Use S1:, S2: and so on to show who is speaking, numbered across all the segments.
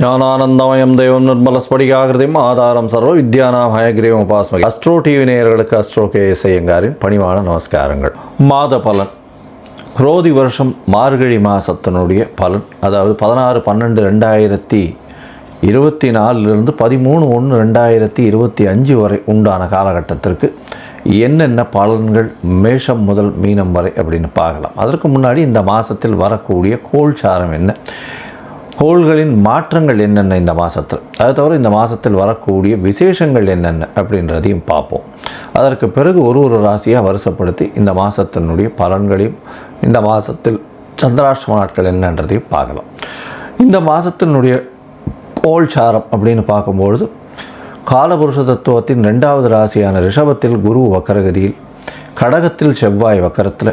S1: ஞானானந்தமயம் தெய்வம் நிர்மலஸ்படிகாகிருதியும் ஆதாரம் சர்வ வித்யானாம் ஹயக்ரீவம் உபாஸ்மகி. அஸ்ட்ரோ டிவி நேயர்களுக்கு அஸ்ட்ரோ கேஎஸ் ஐயங்காரின் பணிவான நமஸ்காரங்கள். மாத பலன், குரோதி வருஷம் மார்கழி மாதத்தினுடைய பலன், அதாவது 16/12/2024 13/1/2025 வரை உண்டான காலகட்டத்திற்கு என்னென்ன பலன்கள் மேஷம் முதல் மீனம் வரை அப்படின்னு பார்க்கலாம். அதற்கு முன்னாடி இந்த மாதத்தில் வரக்கூடிய கோள்சாரம் என்ன, கோள்களின் மாற்றங்கள் என்னென்ன இந்த மாதத்தில், அது தவிர இந்த மாதத்தில் வரக்கூடிய விசேஷங்கள் என்னென்ன அப்படின்றதையும் பார்ப்போம். அதற்கு பிறகு ஒரு ராசியாக வரிசைப்படுத்தி இந்த மாதத்தினுடைய பலன்களையும் இந்த மாதத்தில் சந்திராஷ்டம நாட்கள் என்னன்றதையும் பார்க்கலாம். இந்த மாதத்தினுடைய கோள்சாரம் அப்படின்னு பார்க்கும்பொழுது காலபுருஷ தத்துவத்தின் 2வது ராசியான ரிஷபத்தில் குரு வக்கரகதியில், கடகத்தில் செவ்வாய் வக்கரத்தில்,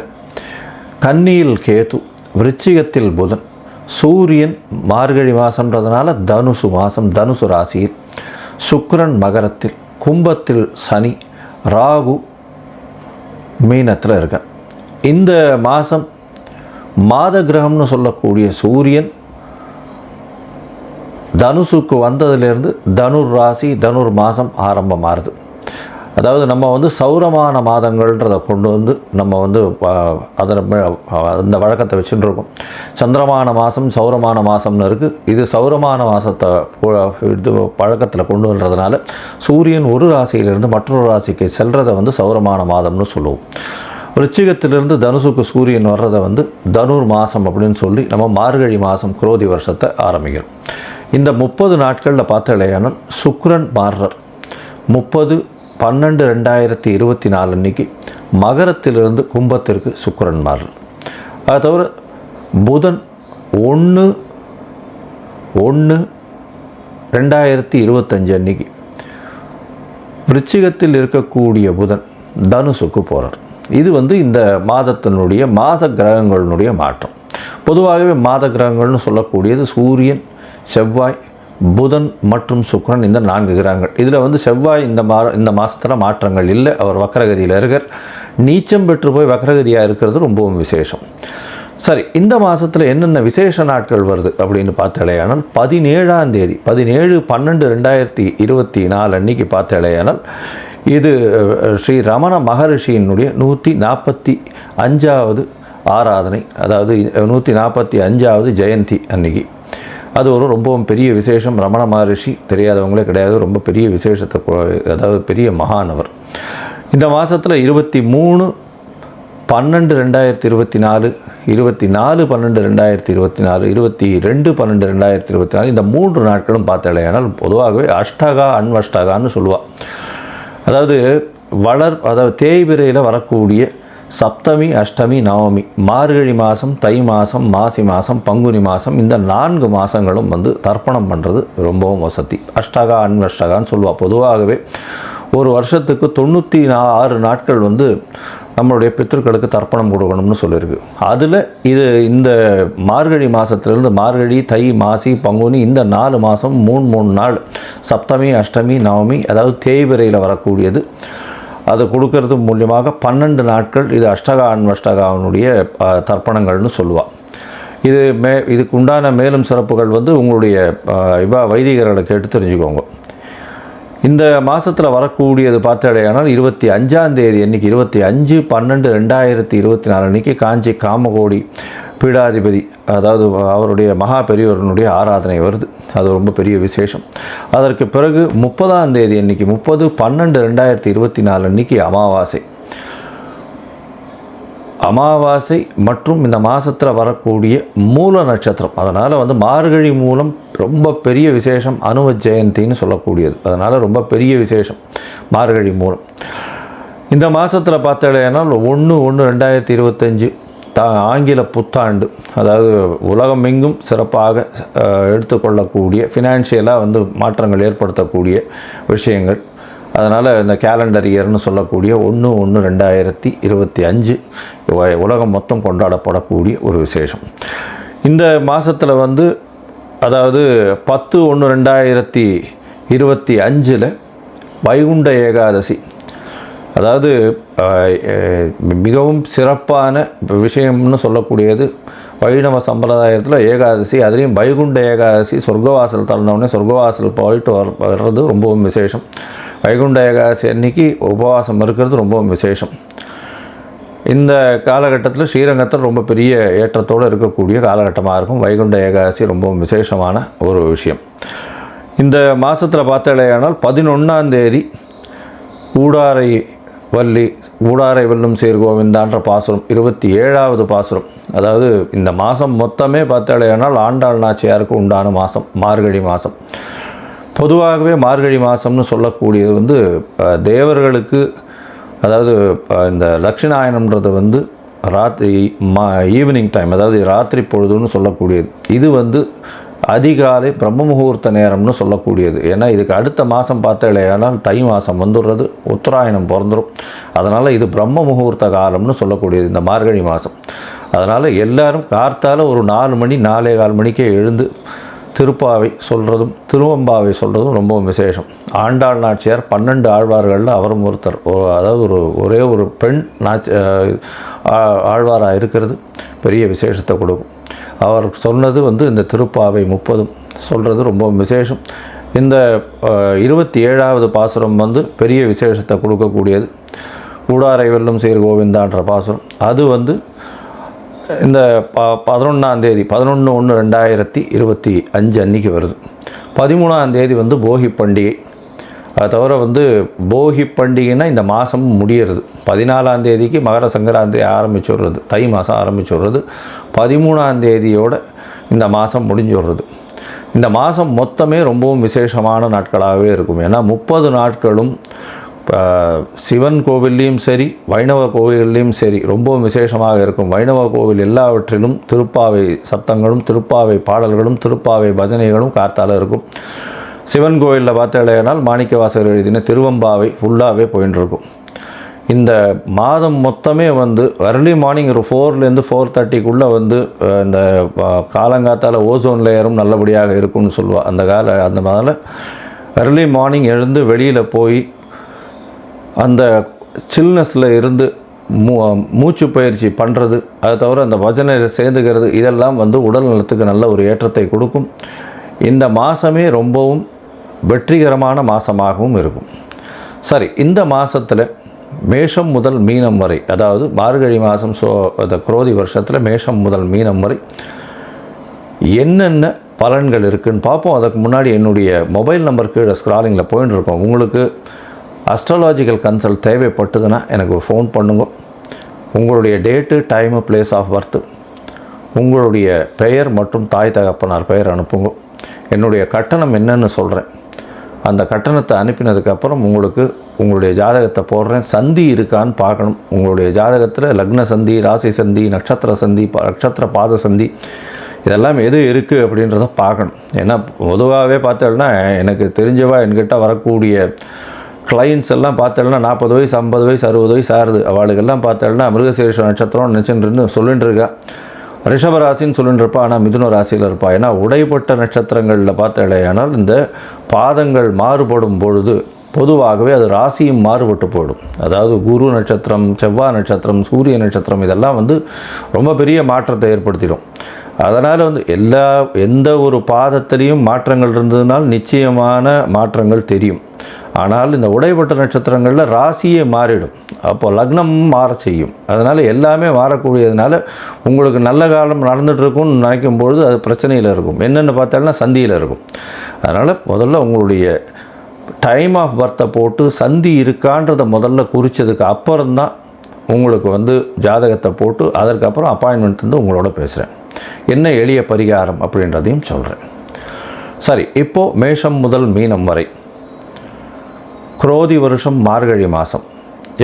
S1: கன்னியில் கேது, விருச்சிகத்தில் புதன், சூரியன் மார்கழி மாதம்ன்றதுனால தனுசு மாதம் தனுசு ராசியில், சுக்கிரன் மகரத்தில், கும்பத்தில் சனி, ராகு மீனத்தில் இருக்க. இந்த மாதம் மாத கிரகம்னு சொல்லக்கூடிய சூரியன் தனுசுக்கு வந்ததிலிருந்து தனுர் ராசி தனுர் மாதம் ஆரம்பமாகுது. அதாவது நம்ம சௌரமான மாதங்கள்ன்றதை கொண்டு நம்ம அதில் அந்த வழக்கத்தை வச்சுட்டு இருக்கோம். சந்திரமான மாதம் சௌரமான மாதம்னு இருக்குது. இது சௌரமான மாதத்தை இது பழக்கத்தில் கொண்டு வர்றதுனால சூரியன் ஒரு ராசியிலிருந்து மற்றொரு ராசிக்கு செல்றதை சௌரமான மாதம்னு சொல்லுவோம். விருச்சிகத்திலிருந்து தனுசுக்கு சூரியன் வர்றதை தனுர் மாதம் அப்படின்னு சொல்லி நம்ம மார்கழி மாதம் குரோதி வருஷத்தை ஆரம்பிக்கிறோம். இந்த 30 நாட்களில் பார்த்தாலேயானால் சுக்கிரன் மாறுறார். 30/12/2024 அன்னைக்கு மகரத்திலிருந்து கும்பத்திற்கு சுக்கிரன் மாறுறார். அது தவிர புதன் 1/1/2025 அன்னைக்கு விருச்சிகத்தில் இருக்கக்கூடிய புதன் தனுசுக்கு போகிறார். இது இந்த மாதத்தினுடைய மாத கிரகங்களினுடைய மாற்றம். பொதுவாகவே மாத கிரகங்கள்னு சொல்லக்கூடியது சூரியன், செவ்வாய், புதன் மற்றும் சுக்கிரன், இந்த 4 கிரகங்கள். இதில் செவ்வாய் இந்த மாதத்தில் மாற்றங்கள் இல்லை, அவர் வக்கரகதியில் இருக்கார். நீச்சம் பெற்று போய் வக்கரகதியாக இருக்கிறது ரொம்பவும் விசேஷம். சரி, இந்த மாதத்தில் என்னென்ன விசேஷ நாட்கள் வருது அப்படின்னு பார்த்தாலேயானால் 17ஆம் தேதி 17/12/2024 அன்னைக்கு பார்த்தாலேயானால் இது ஸ்ரீ ரமண மகரிஷியினுடைய 145வது ஆராதனை, அதாவது 145வது ஜெயந்தி அன்னைக்கு. அது ரொம்பவும் பெரிய விசேஷம். ரமண மகரிஷி தெரியாதவங்களே கிடையாது, ரொம்ப பெரிய விசேஷத்தை, அதாவது பெரிய மகானவர். இந்த மாதத்தில் 23/12/2024, 24/12/2024, 22/12/2024 இந்த 3 நாட்களும் பார்த்தாலேயானால் பொதுவாகவே அஷ்டகா அன்வஷ்டகான்னு சொல்லுவாள். அதாவது தேய்பிரையில் வரக்கூடிய சப்தமி, அஷ்டமி, நவமி, மார்கழி மாதம், தை மாதம், மாசி மாதம், பங்குனி மாதம், இந்த 4 மாதங்களும் தர்ப்பணம் பண்ணுறது ரொம்பவும் வசதி. அஷ்டகா அன்வஷ்டகான்னு சொல்லுவாள். பொதுவாகவே ஒரு வருஷத்துக்கு 96 நாட்கள் நம்மளுடைய பித்திருக்களுக்கு தர்ப்பணம் கொடுக்கணும்னு சொல்லியிருக்கு. அதில் இந்த மார்கழி மாதத்துலேருந்து மார்கழி, தை, மாசி, பங்குனி இந்த 4 மாதம் 3 நாள் சப்தமி, அஷ்டமி, நவமி, அதாவது தேய்பிரையில் வரக்கூடியது, அது கொடுக்கறது மூலியமாக 12 நாட்கள் இது அஷ்டகா அன்வஷ்டகாவினுடைய தர்ப்பணங்கள்னு சொல்லுவாள். இதுக்கு உண்டான மேலும் சிறப்புகள் உங்களுடைய வைதிகர்களை கேட்டு தெரிஞ்சுக்கோங்க. இந்த மாதத்தில் வரக்கூடியது பார்த்தாலேயானால் 25ஆம் தேதி அன்றைக்கி 25/12/2024 அன்றைக்கி காஞ்சி காமகோடி பீடாதிபதி, அதாவது அவருடைய மகா பெரியவர்களுடைய ஆராதனை வருது. அது ரொம்ப பெரிய விசேஷம். அதற்கு பிறகு 30ஆம் தேதி அன்றைக்கி 30/12/2024 அன்றைக்கி அமாவாசை மற்றும் இந்த மாதத்தில் வரக்கூடிய மூல நட்சத்திரம். அதனால் மார்கழி மூலம் ரொம்ப பெரிய விசேஷம், அனுவ ஜெயந்தின்னு சொல்லக்கூடியது. அதனால் ரொம்ப பெரிய விசேஷம் மார்கழி மூலம். இந்த மாதத்தில் பார்த்தாலேனால் 1/1/2025 ஆங்கில புத்தாண்டு, அதாவது உலகமெங்கும் சிறப்பாக எடுத்துக்கொள்ளக்கூடிய ஃபினான்ஷியலாக மாற்றங்கள் ஏற்படுத்தக்கூடிய விஷயங்கள். அதனால் இந்த கேலண்டர் இயர்னு சொல்லக்கூடிய 1/1/2025 உலகம் மொத்தம் கொண்டாடப்படக்கூடிய ஒரு விசேஷம். இந்த மாதத்தில் அதாவது 10/1/2025 வைகுண்ட ஏகாதசி, அதாவது மிகவும் சிறப்பான விஷயம்னு சொல்லக்கூடியது வைணவ சம்பிரதாயத்தில் ஏகாதசி, அதுலேயும் வைகுண்ட ஏகாதசி, சொர்க்கவாசல் திறந்தவுடனே சொர்க்கவாசல் போயிட்டு வர்றது ரொம்பவும் விசேஷம். வைகுண்ட ஏகாதசி அன்னைக்கு உபவாசம் இருக்கிறது ரொம்பவும் விசேஷம். இந்த காலகட்டத்தில் ஸ்ரீரங்கத்தில் ரொம்ப பெரிய ஏற்றத்தோடு இருக்கக்கூடிய காலகட்டமாக இருக்கும். வைகுண்ட ஏகாதசி ரொம்பவும் விசேஷமான ஒரு விஷயம். இந்த மாதத்தில் பார்த்தாலேயானால் 11ஆம் தேதி ஊடாரை வெல்லும் சீர் கோவிந்தான்ற பாசுரம் 27வது பாசுரம். அதாவது இந்த மாதம் மொத்தமே பார்த்தாலேயானால் ஆண்டாள் நாச்சியாருக்கு உண்டான மாதம் மார்கழி மாதம். பொதுவாகவே மார்கழி மாதம்னு சொல்லக்கூடியது தேவர்களுக்கு, அதாவது இந்த தட்சிணாயனம்ன்றது ஈவினிங் டைம், அதாவது ராத்திரி பொழுதுன்னு சொல்லக்கூடியது. இது அதிகாலை பிரம்ம முகூர்த்த நேரம்னு சொல்லக்கூடியது. ஏன்னா இதுக்கு அடுத்த மாதம் பார்த்தாலேயானால் தை மாதம் வந்துடுறது, உத்தராயணம் பிறந்துடும். அதனால் இது பிரம்ம முகூர்த்த காலம்னு சொல்லக்கூடியது இந்த மார்கழி மாதம். அதனால் எல்லோரும் கார்த்தால ஒரு 4 மணி 4:15 மணிக்கே எழுந்து திருப்பாவை சொல்கிறதும் திருவம்பாவை சொல்கிறதும் ரொம்ப விசேஷம். ஆண்டாள் நாச்சியார் 12 ஆழ்வார்களில் அவரும் ஒருத்தர். அதாவது ஒரே ஒரு பெண் ஆழ்வாராக இருக்கிறது பெரிய விசேஷத்தை கொடுக்கும். அவர் சொன்னது இந்த திருப்பாவை 30 சொல்கிறது ரொம்ப விசேஷம். இந்த 27வது பாசுரம் பெரிய விசேஷத்தை கொடுக்கக்கூடியது. ஊடாரை வெல்லும் சீர் கோவிந்தான்ற பாசுரம். அது இந்த 11ஆம் தேதி 11/1/2025 அன்றைக்கி வருது. 13ஆம் தேதி போகி பண்டிகை. அது தவிர போகி பண்டிகைன்னா இந்த மாதம் முடிகிறது. 14ஆம் தேதிக்கு மகர சங்கராந்தி ஆரம்பிச்சுடுறது, தை மாதம் ஆரம்பிச்சுடுறது. 13ஆம் தேதியோடு இந்த மாதம் முடிஞ்சுடுறது. இந்த மாதம் மொத்தமே ரொம்பவும் விசேஷமான நாட்களாகவே இருக்கும். ஏன்னா 30 நாட்களும் சிவன் கோவில்லையும் சரி, வைணவ கோவில்லையும் சரி ரொம்பவும் விசேஷமாக இருக்கும். வைணவ கோவில் எல்லாவற்றிலும் திருப்பாவை சத்தங்களும், திருப்பாவை பாடல்களும், திருப்பாவை பஜனைகளும் கார்த்தால இருக்கும். சிவன் கோவிலில் பார்த்தாலேனால் மாணிக்கவாசகர் எழுதின திருவம்பாவை ஃபுல்லாகவே போயின்னு இருக்கும். இந்த மாதம் மொத்தமே அர்லி மார்னிங் ஒரு 4லேருந்து 4:30க்குள்ளே இந்த காலங்காத்தால் ஓசோன் லேயரும் நல்லபடியாக இருக்கும்னு சொல்லுவாள். அந்த மாதிரி அர்லி மார்னிங் எழுந்து வெளியில் போய் அந்த சில்னஸில் இருந்து மூச்சு பயிற்சி பண்ணுறது, அதை தவிர அந்த பஜனையில் சேர்ந்துக்கிறது, இதெல்லாம் உடல் நலத்துக்கு நல்ல ஒரு ஏற்றத்தை கொடுக்கும். இந்த மாதமே ரொம்பவும் வெற்றிகரமான மாதமாகவும் இருக்கும். சரி, இந்த மாதத்தில் மேஷம் முதல் மீனம் வரை, அதாவது மார்கழி மாதம் அந்த குரோதி வருஷத்தில் மேஷம் முதல் மீனம் வரை என்னென்ன பலன்கள் இருக்குதுன்னு பார்ப்போம். அதுக்கு முன்னாடி என்னுடைய மொபைல் நம்பர் கீழே ஸ்க்ராலிங்கில் போயின்னு இருக்கோம். உங்களுக்கு அஸ்ட்ராலாஜிக்கல் கன்சல்ட் தேவைப்பட்டதுன்னா எனக்கு ஒரு ஃபோன் பண்ணுங்க. உங்களுடைய date, time, place of birth, உங்களுடைய பெயர் மற்றும் தாய் தகப்பனார் பெயர் அனுப்புங்க. என்னுடைய கட்டணம் என்னன்னு சொல்கிறேன். அந்த கட்டணத்தை அனுப்பினதுக்கப்புறம் உங்களுடைய ஜாதகத்தை போடுறேன். சந்தி இருக்கான்னு பார்க்கணும். உங்களுடைய ஜாதகத்தில் லக்ன சந்தி, ராசி சந்தி, நட்சத்திர சந்தி, நட்சத்திர பாத சந்தி, இதெல்லாம் எது இருக்குது அப்படின்றத பார்க்கணும். ஏன்னா பொதுவாகவே பார்த்தோம்னா எனக்கு தெரிஞ்சவா என்கிட்ட வரக்கூடிய கிளைண்ட்ஸ் எல்லாம் பார்த்தோம்னா 40 வயசு, 50 வயசு, 60 வயசு ஆகுது. அவளுக்கெல்லாம் பார்த்தோம்னா மிருகசீரிஷ நட்சத்திரம் நினச்சின்னு சொல்லிட்டு இருக்கா. ரிஷப ராசின்னு சொல்லிட்டு இருப்பா, ஆனால் மிதுன ராசியில் இருப்பா. ஏன்னா உடைப்பட்ட நட்சத்திரங்களில் பார்த்தாலேயானால் இந்த பாதங்கள் மாறுபடும் பொழுது பொதுவாகவே அது ராசியும் மாறுபட்டு போயிடும். அதாவது குரு நட்சத்திரம், செவ்வாய் நட்சத்திரம், சூரிய நட்சத்திரம் இதெல்லாம் ரொம்ப பெரிய மாற்றத்தை ஏற்படுத்திடும். அதனால் எந்த ஒரு பாதத்திலையும் மாற்றங்கள் இருந்ததுனால் நிச்சயமான மாற்றங்கள் தெரியும். ஆனால் இந்த உடைப்பட்ட நட்சத்திரங்களில் ராசியே மாறிடும். அப்போ லக்னமும் மாற செய்யும். அதனால் எல்லாமே மாறக்கூடியதுனால உங்களுக்கு நல்ல காலம் நடந்துகிட்ருக்கும்னு நினைக்கும் பொழுது அது பிரச்சனையில் இருக்கும். என்னென்னு பார்த்தாலும் சந்தியில் இருக்கும். அதனால் முதல்ல உங்களுடைய டைம் ஆஃப் பர்த்தை போட்டு சந்தி இருக்கான்றதை முதல்ல குறித்ததுக்கு அப்புறம்தான் உங்களுக்கு ஜாதகத்தை போட்டு அதற்கப்புறம் அப்பாயின்மெண்ட் உங்களோட பேசுகிறேன். என்ன எளிய பரிகாரம் அப்படின்றதையும் சொல்கிறேன். சரி, இப்போது மேஷம் முதல் மீனம் வரை குரோதி வருஷம் மார்கழி மாதம்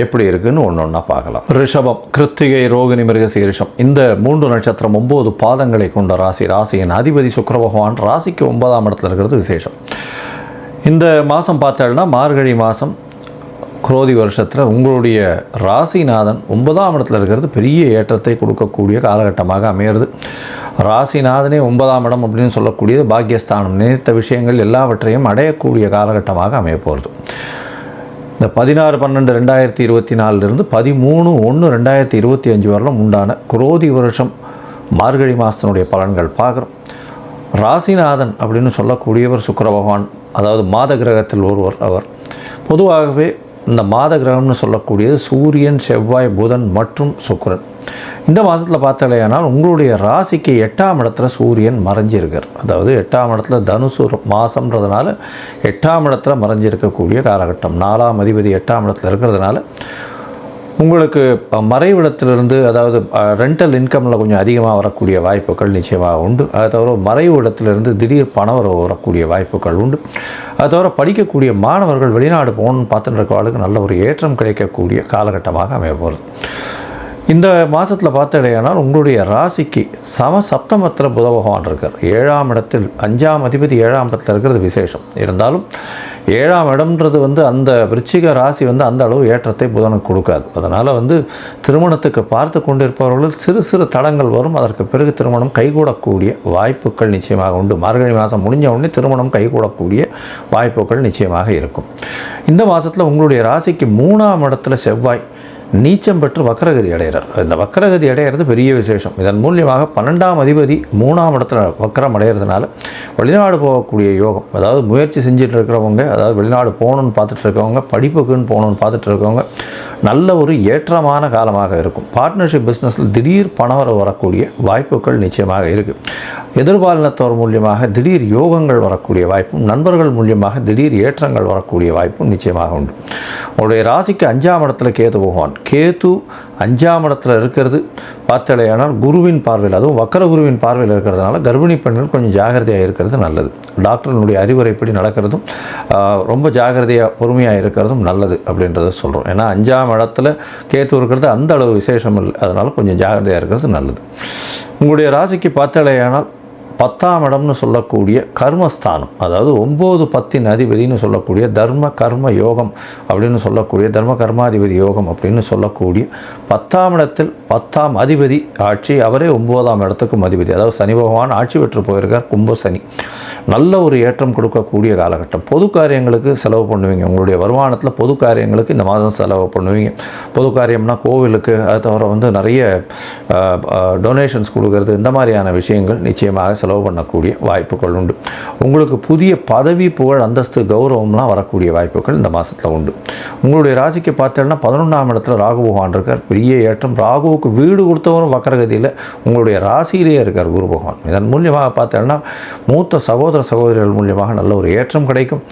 S1: எப்படி இருக்குன்னு ஒன்றா பார்க்கலாம். ரிஷபம், கிருத்திகை, ரோகிணி, மிருகசீரிஷம் இந்த 3 நட்சத்திரம் 9 பாதங்களை கொண்ட ராசி. ராசியின் அதிபதி சுக்கிர பகவான் ராசிக்கு 9ஆம் இடத்துல இருக்கிறது விசேஷம். இந்த மாதம் பார்த்தோம்னா மார்கழி மாதம் குரோதி வருஷத்தில் உங்களுடைய ராசிநாதன் 9ஆம் இடத்துல இருக்கிறது பெரிய ஏற்றத்தை கொடுக்கக்கூடிய காலகட்டமாக அமையிறது. ராசிநாதனே 9ஆம் இடம் அப்படின்னு சொல்லக்கூடியது பாக்கியஸ்தானம். நினைத்த விஷயங்கள் எல்லாவற்றையும் அடையக்கூடிய காலகட்டமாக அமைய போகிறது. இந்த 16/12/2024 13/1/2025 வரலும் உண்டான குரோதி வருஷம் மார்கழி மாதத்தினுடைய பலன்கள் பார்க்குறோம். ராசிநாதன் அப்படின்னு சொல்லக்கூடியவர் சுக்கிர பகவான், அதாவது மாத கிரகத்தில் ஒருவர். அவர் பொதுவாகவே இந்த மாத கிரகம்னு சொல்லக்கூடியது சூரியன், செவ்வாய், புதன் மற்றும் சுக்கிரன். இந்த மாதத்தில் பார்த்தாலேயானால் உங்களுடைய ராசிக்கு 8ஆம் இடத்துல சூரியன் மறைஞ்சிருக்கார். அதாவது 8ஆம் இடத்துல தனுசு மாதம்ன்றதுனால 8ஆம் இடத்துல மறைஞ்சிருக்கக்கூடிய காலகட்டம். 4ஆம் அதிபதி 8ஆம் இடத்துல இருக்கிறதுனால உங்களுக்கு மறைவிடத்திலிருந்து, அதாவது ரெண்டல் இன்கமில் கொஞ்சம் அதிகமாக வரக்கூடிய வாய்ப்புகள் நிச்சயமாக உண்டு. அதை தவிர மறைவு இடத்திலிருந்து திடீர் பணம் வரக்கூடிய வாய்ப்புகள் உண்டு. அதை தவிர படிக்கக்கூடிய மாணவர்கள் வெளிநாடு போகணுன்னு பார்த்துட்டு இருக்கவர்களுக்கு நல்ல ஒரு ஏற்றம் கிடைக்கக்கூடிய காலகட்டமாக அமைய போகிறது. இந்த மாதத்தில் பார்த்தாலேயானால் உங்களுடைய ராசிக்கு சப்தமத்தில் புத பகவான் இருக்கார். 7ஆம் இடத்தில் 5ஆம் அதிபதி 7ஆம் இடத்தில் இருக்கிறது விசேஷம். இருந்தாலும் 7ஆம் இடம்ன்றது அந்த விருச்சிக ராசி அந்த அளவு ஏற்றத்தை புதனுக்கு கொடுக்காது. அதனால் திருமணத்துக்கு பார்த்து கொண்டிருப்பவர்கள் சிறு சிறு தடங்கள் வரும். அதற்கு பிறகு திருமணம் கைகூடக்கூடிய வாய்ப்புகள் நிச்சயமாக உண்டு. மார்கழி மாதம் முடிஞ்ச உடனே திருமணம் கைகூடக்கூடிய வாய்ப்புகள் நிச்சயமாக இருக்கும். இந்த மாதத்தில் உங்களுடைய ராசிக்கு 3ஆம் இடத்துல செவ்வாய் நீச்சம் பெற்று வக்கரகதி அடைகிறார். இந்த வக்கரகதி அடைகிறது பெரிய விசேஷம். இதன் மூலியமாக 12ஆம் அதிபதி 3ஆம் இடத்துல வக்கரம் அடைகிறதுனால வெளிநாடு போகக்கூடிய யோகம், அதாவது முயற்சி செஞ்சுட்டு இருக்கிறவங்க, அதாவது வெளிநாடு போகணுன்னு பார்த்துட்டு இருக்கவங்க, படிப்புக்குன்னு போகணுன்னு பார்த்துட்டு இருக்கவங்க நல்ல ஒரு ஏற்றமான காலமாக இருக்கும். பார்ட்னர்ஷிப் பிஸ்னஸில் திடீர் பணம் வரக்கூடிய வாய்ப்புகள் நிச்சயமாக இருக்குது. எதிர்பாலினத்தோர் மூலியமாக திடீர் யோகங்கள் வரக்கூடிய வாய்ப்பும், நண்பர்கள் மூலியமாக திடீர் ஏற்றங்கள் வரக்கூடிய வாய்ப்பும் நிச்சயமாக உண்டு. உங்களுடைய ராசிக்கு 5ஆம் இடத்துல கேது பகவான். கேது 5ஆம் இடத்துல இருக்கிறது பார்த்தாலேயானால் குருவின் பார்வையில், அதுவும் வக்கர குருவின் பார்வையில் இருக்கிறதுனால கர்ப்பிணி பெண்கள் கொஞ்சம் ஜாகிரதையாக இருக்கிறது நல்லது. டாக்டர்களுடைய அறிவுரைப்படி நடக்கிறதும் ரொம்ப ஜாகிரதையாக பொறுமையாக இருக்கிறதும் நல்லது அப்படின்றத சொல்கிறோம். ஏன்னா 5ஆம் இடத்துல கேது இருக்கிறது அந்த அளவு விசேஷம் இல்லை. அதனால் கொஞ்சம் ஜாகிரதையாக இருக்கிறது நல்லது. உங்களுடைய ராசிக்கு பார்த்தாலேயானால் 10ஆம் இடம்னு சொல்லக்கூடிய கர்மஸ்தானம், அதாவது 9-10 அதிபதினு சொல்லக்கூடிய தர்ம கர்ம யோகம் அப்படின்னு சொல்லக்கூடிய தர்ம கர்மாதிபதி யோகம் அப்படின்னு சொல்லக்கூடிய 10ஆம் இடத்தில் 10ஆம் அதிபதி ஆட்சி, அவரே 9ஆம் இடத்துக்கும் அதிபதி. அதாவது சனி பகவான் ஆட்சி பெற்று போயிருக்கார். கும்ப சனி நல்ல ஒரு ஏற்றம் கொடுக்கக்கூடிய காலகட்டம். பொது காரியங்களுக்கு செலவு பண்ணுவீங்க. உங்களுடைய வருமானத்தில் பொது காரியங்களுக்கு இந்த மாதம் செலவு பண்ணுவீங்க. பொது காரியம்னா கோவிலுக்கு, அது தவிர நிறைய டொனேஷன்ஸ் கொடுக்கறது, இந்த மாதிரியான விஷயங்கள் நிச்சயமாக செலவு பண்ணக்கூடிய வாய்ப்புகள் உண்டு. உங்களுக்கு புதிய பதவி, புகழ், அந்தஸ்து, கௌரவம்லாம் வரக்கூடிய வாய்ப்புகள் இந்த மாதத்தில் உண்டு. உங்களுடைய ராசிக்கு பார்த்தீங்கன்னா 11ஆம் இடத்துல ராகு பகவான் இருக்கார். பெரிய ஏற்றம். ராகுவுக்கு வீடு கொடுத்தவரும் வக்கரகதியில் உங்களுடைய ராசியிலேயே இருக்கார் குரு பகவான். இதன் மூலியமாக பார்த்தீங்கன்னா மூத்த சகோதரர்கள் மூலியமாக நல்ல ஒரு ஏற்றம் கிடைக்கும்.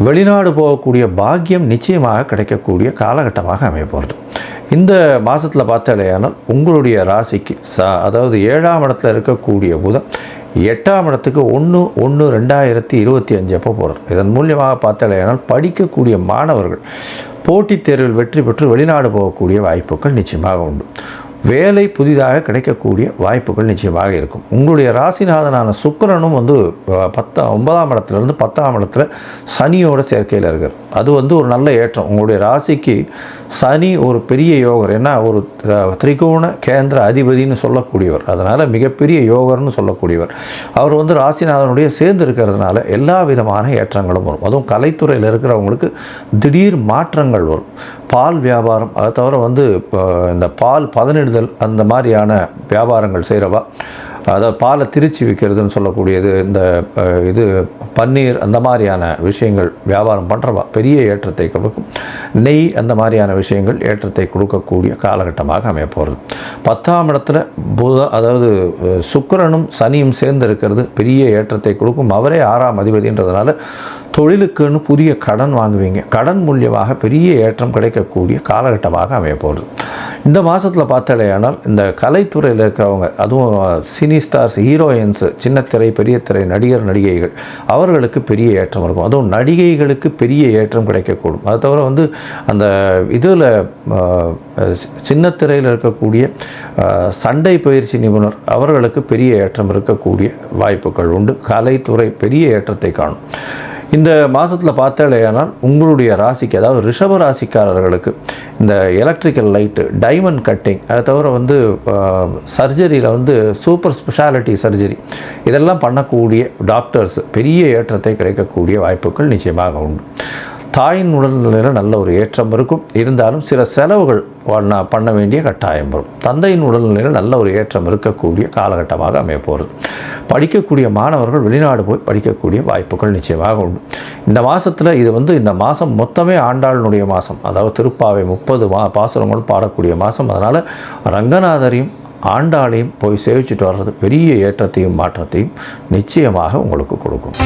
S1: வெளிநாடு போகக்கூடிய பாக்கியம் நிச்சயமாக கிடைக்கக்கூடிய காலகட்டமாக அமைய போகிறது. இந்த மாதத்தில் பார்த்தாலேயானால் உங்களுடைய ராசிக்கு அதாவது 7ஆம் இடத்துல இருக்கக்கூடிய புதன் 8ஆம் இடத்துக்கு 1/1/2025 அப்போ போகிறார். இதன் மூலியமாக பார்த்தாலேயானால் படிக்கக்கூடிய மாணவர்கள் போட்டித் தேர்வில் வெற்றி பெற்று வெளிநாடு போகக்கூடிய வாய்ப்புகள் நிச்சயமாக உண்டு. வேலை புதிதாக கிடைக்கக்கூடிய வாய்ப்புகள் நிச்சயமாக இருக்கும். உங்களுடைய ராசிநாதனான சுக்கிரனும் 9ஆம் இடத்துலேருந்து 10ஆம் இடத்துல சனியோட சேர்க்கையில் இருக்கார். அது ஒரு நல்ல ஏற்றம். உங்களுடைய ராசிக்கு சனி ஒரு பெரிய யோகர். ஏன்னா ஒரு திரிகோண கேந்திர அதிபதினு சொல்லக்கூடியவர். அதனால் மிகப்பெரிய யோகர்னு சொல்லக்கூடியவர். அவர் ராசிநாதனுடைய சேர்ந்து இருக்கிறதுனால எல்லா விதமான ஏற்றங்களும் வரும். அதுவும் கலைத்துறையில் இருக்கிறவங்களுக்கு திடீர் மாற்றங்கள் வரும். பால் வியாபாரம், அதை தவிர இந்த பால் பதனிடுதல், அந்த மாதிரியான வியாபாரங்கள் செய்கிறவா, அதாவது பாலை திரிச்சு விற்கிறதுன்னு சொல்லக்கூடியது, இந்த பன்னீர், அந்த மாதிரியான விஷயங்கள் வியாபாரம் பண்ணுறவா பெரிய ஏற்றத்தை கொடுக்கும். நெய், அந்த மாதிரியான விஷயங்கள் ஏற்றத்தை கொடுக்கக்கூடிய காலகட்டமாக அமைய போகிறது. 10ஆம் இடத்துல அதாவது சுக்கிரனும் சனியும் சேர்ந்து இருக்கிறது பெரிய ஏற்றத்தை கொடுக்கும். அவரே 6ஆம் அதிபதின்றதுனால தொழிலுக்குன்னு புதிய கடன் வாங்குவீங்க. கடன் மூலியமாக பெரிய ஏற்றம் கிடைக்கக்கூடிய காலகட்டமாக அமைய போகிறது. இந்த மாதத்தில் பார்த்தாலேயானால் இந்த கலைத்துறையில் இருக்கிறவங்க, அதுவும் சினி ஸ்டார்ஸ், ஹீரோயின்ஸு, சின்ன திரை, பெரிய திரை, நடிகர், நடிகைகள், அவர்களுக்கு பெரிய ஏற்றம் இருக்கும். அதுவும் நடிகைகளுக்கு பெரிய ஏற்றம் கிடைக்கக்கூடும். அது தவிர அந்த இதில் சின்ன திரையில் இருக்கக்கூடிய சண்டை பயிற்சி நிபுணர், அவர்களுக்கு பெரிய ஏற்றம் இருக்கக்கூடிய வாய்ப்புகள் உண்டு. கலைத்துறை பெரிய ஏற்றத்தை காணும். இந்த மாதத்தில் பார்த்தாலேயானால் உங்களுடைய ராசிக்கு, அதாவது ரிஷப ராசிக்காரர்களுக்கு இந்த எலக்ட்ரிக்கல் லைட்டு, டைமண்ட் கட்டிங், அதை தவிர சர்ஜரியில் சூப்பர் ஸ்பெஷாலிட்டி சர்ஜரி, இதெல்லாம் பண்ணக்கூடிய டாக்டர்ஸ் பெரிய ஏற்றத்தை கிடைக்கக்கூடிய வாய்ப்புகள் நிச்சயமாக உண்டு. தாயின் உடல்நிலையில் நல்ல ஒரு ஏற்றம் இருக்கும். இருந்தாலும் சில செலவுகள் பண்ண வேண்டிய கட்டாயம் வரும். தந்தையின் உடல்நிலையில் நல்ல ஒரு ஏற்றம் இருக்கக்கூடிய காலகட்டமாக அமைய போகிறது. படிக்கக்கூடிய மாணவர்கள் வெளிநாடு போய் படிக்கக்கூடிய வாய்ப்புகள் நிச்சயமாக உண்டு. இந்த மாதத்தில் இது இந்த மாதம் மொத்தமே ஆண்டாளினுடைய மாதம், அதாவது திருப்பாவை 30 பாசுரங்களும் பாடக்கூடிய மாதம். அதனால் ரங்கநாதரையும் ஆண்டாளையும் போய் சேவிச்சுட்டு வர்றது பெரிய ஏற்றத்தையும் மாற்றத்தையும் நிச்சயமாக உங்களுக்கு கொடுக்கும்.